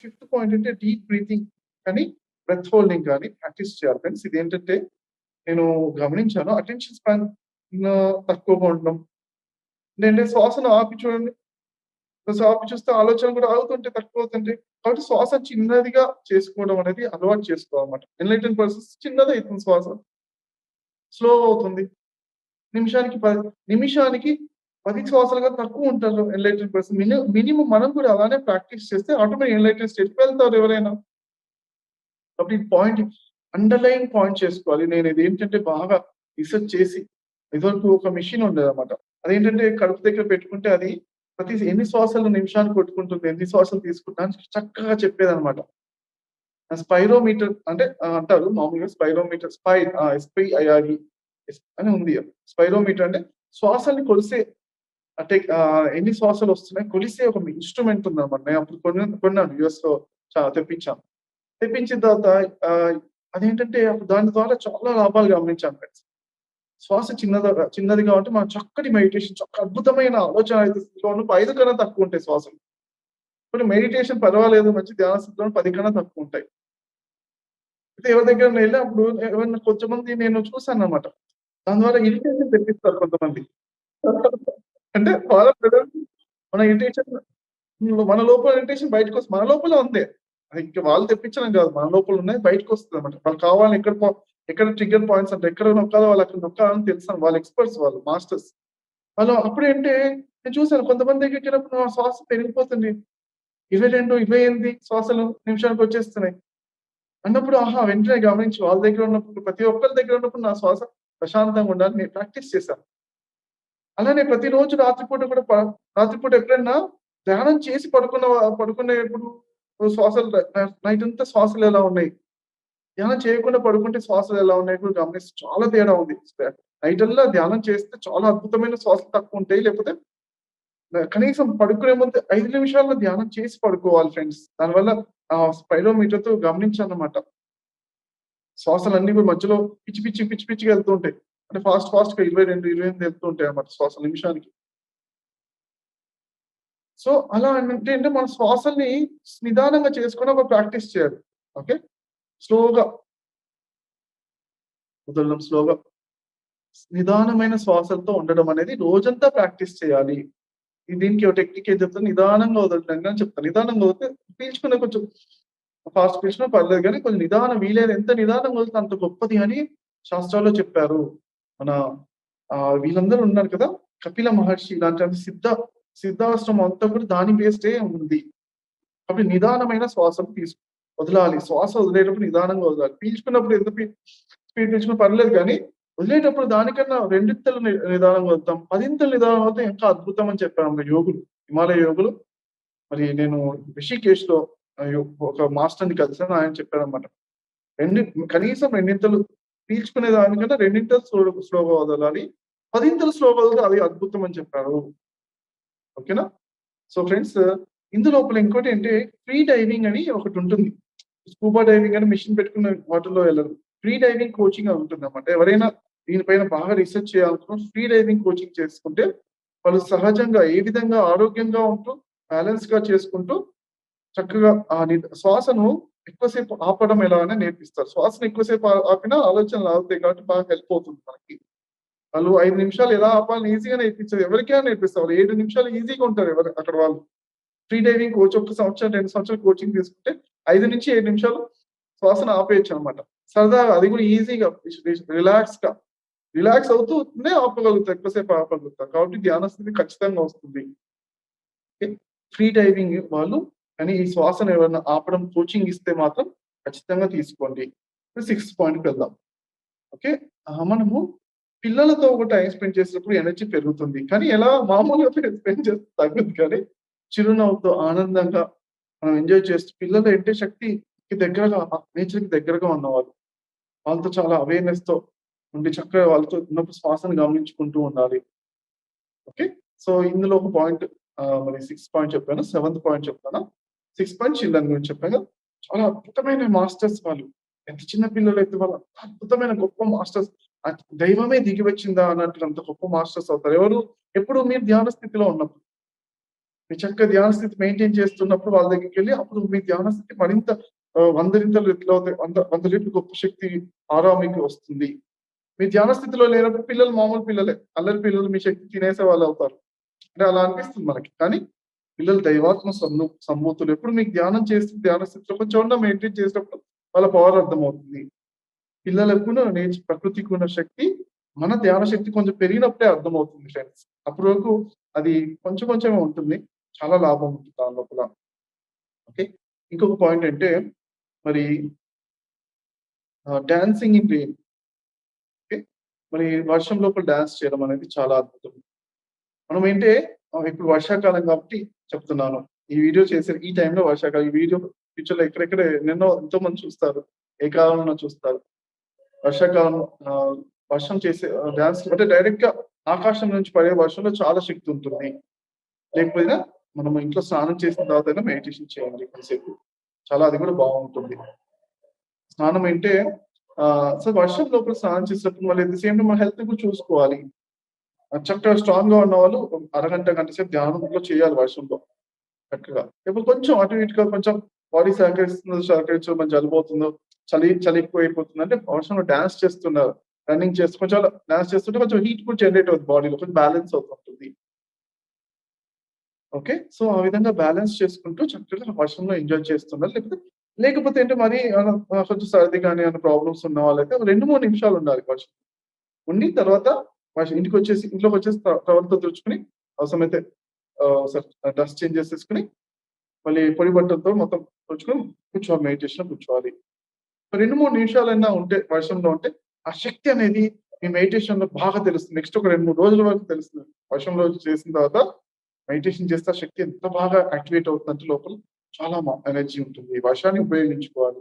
Fifth point అంటే deep breathing కానీ breath holding కానీ ప్రాక్టీస్ చేయాలి ఫ్రెండ్స్. ఇదేంటంటే నేను గమనించాను అటెన్షన్ స్పాన్ తక్కువగా ఉండడం. ఏంటంటే శ్వాసను ఆపి చూడండి. ఆపి చూస్తే ఆలోచనలు కూడా ఆగుతుంటే తక్కువ అవుతుంటాయి. కాబట్టి శ్వాస చిన్నదిగా చేసుకోవడం అనేది అలవాటు చేసుకోవాలన్నమాట. ఎన్‌లైటెన్ పర్సన్స్ చిన్నది అవుతుంది శ్వాస. స్లో అవుతుంది. నిమిషానికి 10 శ్వాసలుగా తక్కువ ఉంటారు ఎన్‌లైటెన్ పర్సన్. మినిమమ్ మనం కూడా అలానే ప్రాక్టీస్ చేస్తే ఆటోమేటిక్ ఎన్‌లైటెన్ స్టేట్‌కి వెళ్తారు ఎవరైనా. కాబట్టి ఈ పాయింట్ అండర్‌లైన్ పాయింట్ చేసుకోవాలి. నేను ఇదేంటంటే బాగా రిసర్చ్ చేసి ఇదివరకు ఒక మెషిన్ ఉండేదన్నమాట. అదేంటంటే కడుపు దగ్గర పెట్టుకుంటే అది ఎన్ని శ్వాసలు నిమిషానికి కొట్టుకుంటుంది, ఎన్ని శ్వాసలు తీసుకుంటా అని చక్కగా చెప్పేదన్నమాట. స్పైరోమీటర్ అంటే అంటారు మామూలుగా స్పైరోమీటర్ ఎస్‌పైఐఆర్‌ఈ అని ఉంది. స్పైరోమీటర్ అంటే శ్వాసల్ని కొలిసే ఎన్ని శ్వాసలు వస్తున్నాయి కొలిసే ఒక ఇన్‌స్ట్రుమెంట్ ఉందన్నమాట. నేను అప్పుడు కొన్నాను యూఎస్‌లో తెప్పించాను. తెప్పించిన తర్వాత అదేంటంటే దాని ద్వారా చాలా లాభాలు గమనించాను ఫ్రెండ్స్. శ్వాస చిన్నదిగా ఉంటే మనం చక్కటి మెడిటేషన్ అద్భుతమైన ఆలోచన అయితే స్థితిలో ఉన్నప్పుడు 5 కన్నా తక్కువ ఉంటాయి శ్వాసలు. కొన్ని మెడిటేషన్ పర్వాలేదు మంచి ధ్యాన స్థితిలో 10 కన్నా తక్కువ ఉంటాయి. అయితే ఎవరి దగ్గరైనా ఎళ్ళినప్పుడు ఎవరైనా కొంతమంది నేను చూసానన్నమాట. దాని ద్వారా ఇరిటేషన్ తెప్పిస్తారు కొంతమంది. అంటే వాళ్ళ మన ఇరిటేషన్ మన లోపల ఇరిటేషన్ బయటకొస్తుంది. మన లోపలే ఉంది. ఇంక వాళ్ళు తెప్పించడం కాదు. మన లోపల ఉన్నాయి బయటకొస్తదన్నమాట. వాళ్ళు కావాలని ఎక్కడ ట్రిగ్గర్ పాయింట్స్ అంటే ఎక్కడ నొక్కాలో వాళ్ళు అక్కడ నొక్కాలని తెలుసు. వాళ్ళు ఎక్స్‌పర్ట్స్ వాళ్ళు మాస్టర్స్. వాళ్ళు అప్పుడేంటే నేను చూసాను కొంతమంది దగ్గరికెళ్ళినప్పుడు నా శ్వాస పెరిగిపోతుంది. 22, 28 శ్వాసలు నిమిషానికొచ్చేస్తున్నాయి. అన్నప్పుడు ఆహా! వెంటనే గమనించి వాళ్ళ దగ్గర ఉన్నప్పుడు ప్రతి ఒక్కరి దగ్గర ఉన్నప్పుడు నా శ్వాస ప్రశాంతంగా ఉండాలని నేను ప్రాక్టీస్ చేశాను. అలానే ప్రతిరోజు రాత్రిపూట ఎప్పుడైనా ధ్యానం చేసి పడుకునేప్పుడు శ్వాసలు నైట్ అంతా శ్వాసలు ఎలా ఉన్నాయి? ధ్యానం చేయకుండా పడుకుంటే శ్వాసలు ఎలా ఉన్నాయి కూడా గమనిస్తే చాలా తేడా ఉంది. నైటల్లా ధ్యానం చేస్తే చాలా అద్భుతమైన శ్వాసలు తక్కువుంటాయి. లేకపోతే కనీసం పడుకునే ముందు 5 నిమిషాల్లో ధ్యానం చేసి పడుకోవాలి ఫ్రెండ్స్. దానివల్ల స్పైరోమీటర్‌తో గమనించానన్నమాట. శ్వాసలన్నీ కూడా మధ్యలో పిచ్చిగా వెళ్తూ ఉంటాయి. అంటే ఫాస్ట్‌గా 22, 28 వెళ్తూ ఉంటాయన్నమాట శ్వాసలు నిమిషానికి. సో, అలా అంటే మన శ్వాసల్ని నిదానంగా చేసుకొని ఒక ప్రాక్టీస్ చేయాలి. ఓకే. స్లోగా వదలడం స్లోగా. నిదానమైన శ్వాసలతో ఉండడం అనేది రోజంతా ప్రాక్టీస్ చేయాలి. దీనికి ఒక టెక్నిక్ ఏం చెప్తాను నిదానంగా వదలడం అని చెప్తాను. నిదానంగా వదిలితే పీల్చుకునే కొంచెం ఫాస్ట్ పీల్చినా పర్లేదు గానీ కొంచెం వీలైనంత ఎంత నిదానంగా వదిలితే అంత గొప్పది అని శాస్త్రాల్లో చెప్పారు. మన వీళ్ళందరూ ఉన్నారు కదా! కపిల మహర్షి ఇలాంటి సిద్ధాశ్రమం అంతా కూడా దాని బేస్డే ఉంది. కాబట్టి నిదానమైన శ్వాసను వదలాలి. శ్వాస వదిలేటప్పుడు నిదానంగా వదలాలి. పీల్చుకున్నప్పుడు ఎంత స్పీడ్ పీల్చుకున్నా పర్లేదు గానీ, వదిలేటప్పుడు దానికన్నా రెండింతలు నిదానంగా వదులుతాం. 10 నిదానంగా వదిలితే ఇంకా అద్భుతం అని చెప్పారు యోగులు. హిమాలయ యోగులు. మరి నేను రిషికేష్‌లో ఒక మాస్టర్‌ని కలిసాను. ఆయన చెప్పారన్నమాట. కనీసం రెండింతలు పీల్చుకునే దానికన్నా రెండింతలు స్లోగా వదలాలి. 10 స్లోగా వదిలితే అది అద్భుతం అని చెప్పారు. ఓకేనా? సో ఫ్రెండ్స్ ఇందులోపల ఇంకోటేంటి ఫ్రీ డైవింగ్ అని ఒకటుంటుంది. స్కూబా డైవింగ్ అని మెషిన్ పెట్టుకున్న వాటర్‌లో వెళ్ళరు. ఫ్రీ డైవింగ్ కోచింగ్ అని ఉంటుందన్నమాట. ఎవరైనా దీనిపైన బాగా రిసర్చ్ చేయాలనుకున్న ఫ్రీ డైవింగ్ కోచింగ్ చేసుకుంటే వాళ్ళు సహజంగా ఏ విధంగా ఆరోగ్యంగా ఉంటూ బ్యాలెన్స్‌గా చేసుకుంటూ చక్కగా శ్వాసను ఎక్కువసేపు ఆపడం ఎలా అని నేర్పిస్తారు. శ్వాసను ఎక్కువసేపు ఆపినా ఆలోచనలు ఆగుతాయి కాబట్టి బాగా హెల్ప్ అవుతుంది మనకి. వాళ్ళు 5 నిమిషాలు ఎలా ఆపాలని ఈజీగా నేర్పించారు. ఎవరికైనా నేర్పిస్తారు. 7 నిమిషాలు ఈజీగా ఉంటారు అక్కడ వాళ్ళు. ఫ్రీ డైవింగ్ కోచ్ 1 సంవత్సరం, 2 సంవత్సరాలు కోచింగ్ తీసుకుంటే 5-7 నిమిషాలు శ్వాసను ఆపేయొచ్చనమాట. సరదాగా అది కూడా ఈజీగా రిలాక్స్ అవుతూనే ఆపగలుగుతారు. ఎక్కువసేపు ఆపగలుగుతారు. కాబట్టి ధ్యాన స్థితి ఖచ్చితంగా వస్తుంది. ఓకే. ఫ్రీ డైవింగ్ వాళ్ళు కానీ ఈ శ్వాసను ఎవరైనా ఆపడం కోచింగ్ ఇస్తే మాత్రం ఖచ్చితంగా తీసుకోండి. ఇప్పుడు 6థ్ పాయింట్‌కి వెళ్దాం. ఓకే. మనము పిల్లలతో ఒక టైమ్ స్పెండ్ చేసినప్పుడు ఎనర్జీ పెరుగుతుంది. కానీ ఎలా మామూలుగా స్పెండ్ చేస్తే తగ్గదు కానీ చిరునవ్వుతో ఆనందంగా మనం ఎంజాయ్ చేస్తూ పిల్లలు అంటే శక్తికి దగ్గరగా నేచర్‌కి దగ్గరగా ఉన్నవాళ్ళు. వాళ్ళతో చాలా అవేర్‌నెస్‌తో ఉండి చక్కగా వాళ్ళతో ఉన్నప్పుడు శ్వాసను గమనించుకుంటూ ఉండాలి. ఓకే. సో, ఇందులో ఒక పాయింట్ మరి 6థ్ పాయింట్ చెప్పాను. 7థ్ పాయింట్ చెప్తాను. 6థ్ పాయింట్ చిల్డ్రన్ గురించి చెప్పాను కదా! చాలా అద్భుతమైన మాస్టర్స్ వాళ్ళు. ఎంత చిన్న పిల్లలైతే వాళ్ళు అద్భుతమైన గొప్ప మాస్టర్స్. దైవమే దిగి వచ్చిందా అన్నట్టు అంత గొప్ప మాస్టర్స్ అవుతారు. ఎవరు? ఎప్పుడు మీరు ధ్యాన స్థితిలో ఉన్నప్పుడు. మీరు చక్కగా ధ్యాన స్థితి మెయింటైన్ చేస్తున్నప్పుడు వాళ్ళ దగ్గరికెళ్ళి అప్పుడు మీ ధ్యాన స్థితి మరింత 100 రెట్లు అవుతాయి. 100 రెట్లు గొప్ప శక్తి ఆరా మీకు వస్తుంది. మీ ధ్యాన స్థితిలో లేనప్పుడు పిల్లలు మామూలు పిల్లలే. అల్లరి పిల్లలు మీ శక్తి తినేసే వాళ్ళవుతారు. అంటే అలా అనిపిస్తుంది మనకి. కానీ పిల్లలు దైవాత్మ సంభూతులు. ఎప్పుడు మీకు ధ్యానం చేస్తూ ధ్యాన స్థితిలో కొంచెం అన్నా మెయింటైన్ చేసినప్పుడు వాళ్ళ పవర్ అర్థమవుతుంది. పిల్లలకును ప్రకృతికి ఉన్న శక్తి మన ధ్యాన శక్తి కొంచెం పెరిగినప్పుడే అర్థమవుతుంది ఫ్రెండ్స్. అప్పటి వరకు అది కొంచెం కొంచెమే ఉంటుంది. చాలా లాభం ఉంటుంది దాని లోపల. ఓకే. ఇంకొక పాయింట్ అంటే మరి డాన్సింగ్ ఇన్ రెయిన్. ఓకే. మరి వర్షం లోపల డాన్స్ చేయడం అనేది చాలా అద్భుతం. మనం ఏంటే ఇప్పుడు వర్షాకాలం కాబట్టి చెప్తున్నాను. ఈ వీడియో చేసే ఈ టైంలో వర్షాకాలం. ఈ వీడియో ఫ్యూచర్‌లో ఎక్కడెక్కడ ఎంతో మంది చూస్తారు. ఏ కాలంలో చూస్తారు. వర్షాకాలం వర్షం చేసే డాన్స్ అంటే డైరెక్ట్‌గా ఆకాశం నుంచి పడే వర్షంలో చాలా శక్తి ఉంటుంది. లేకపోయినా మనం ఇంట్లో స్నానం చేసిన తర్వాతైనా మెడిటేషన్ చేయండి కొంసేపు. చాలా అది కూడా బావుంటుంది. స్నానం అంటే సో వర్షం లోపల స్నానం చేసేటప్పుడు మళ్ళీ అట్ ది సేమ్ టైమ్ మన హెల్త్ కూడా చూసుకోవాలి. చక్కగా స్ట్రాంగ్‌గా ఉన్నవాళ్ళు అరగంట, గంట సేపు ధ్యానంలో చేయాలి వర్షంలో చక్కగా. ఇప్పుడు కొంచెం అటు ఇటుగా కొంచెం బాడీ సహకరించదో మన జలుబవుతుందో, చలి ఎక్కువైపోతుంది అంటే వర్షంలో డాన్స్ చేస్తున్నారు. రన్నింగ్ చేస్తూ కొంచెం అలా డాన్స్ చేస్తుంటే కొంచెం హీట్ కూడా జనరేట్ అవుతుంది బాడీలో. కొంచెం బ్యాలెన్స్ అవుతుంటుంది. ఓకే. సో, ఆ విధంగా బ్యాలెన్స్ చేసుకుంటూ చక్కగా వర్షంలో ఎంజాయ్ చేస్తున్నారు. లేకపోతే ఏంటి మరి కొంచెం సర్ది గాని ఏమైనా ప్రాబ్లమ్స్ ఉన్న వాళ్ళైతే 2, 3 నిమిషాలు ఉండాలి వర్షం. ఉండి తర్వాత ఇంట్లోకొచ్చేసి టవల్‌తో తుడుచుకొని అవసరమైతే ఒకసారి డ్రెస్ చేంజ్ చేసేసుకొని మళ్ళీ పొడి బట్టలతో మొత్తం తుడుచుకొని కూర్చోవాలి. మెడిటేషన్‌లో కూర్చోవాలి. 2, 3 నిమిషాలైనా ఉంటే వర్షంలో ఉంటే ఆ శక్తి అనేది మీ మెడిటేషన్‌లో బాగా తెలుస్తుంది. నెక్స్ట్ ఒక 2, 3 రోజుల వరకు తెలుస్తుంది. వర్షంలో చేసిన తర్వాత మెడిటేషన్ చేస్తే ఆ శక్తి ఎంత బాగా యాక్టివేట్ అవుతుందంటే లోపల చాలా ఎనర్జీ ఉంటుంది. ఈ వర్షాన్ని ఉపయోగించుకోవాలి.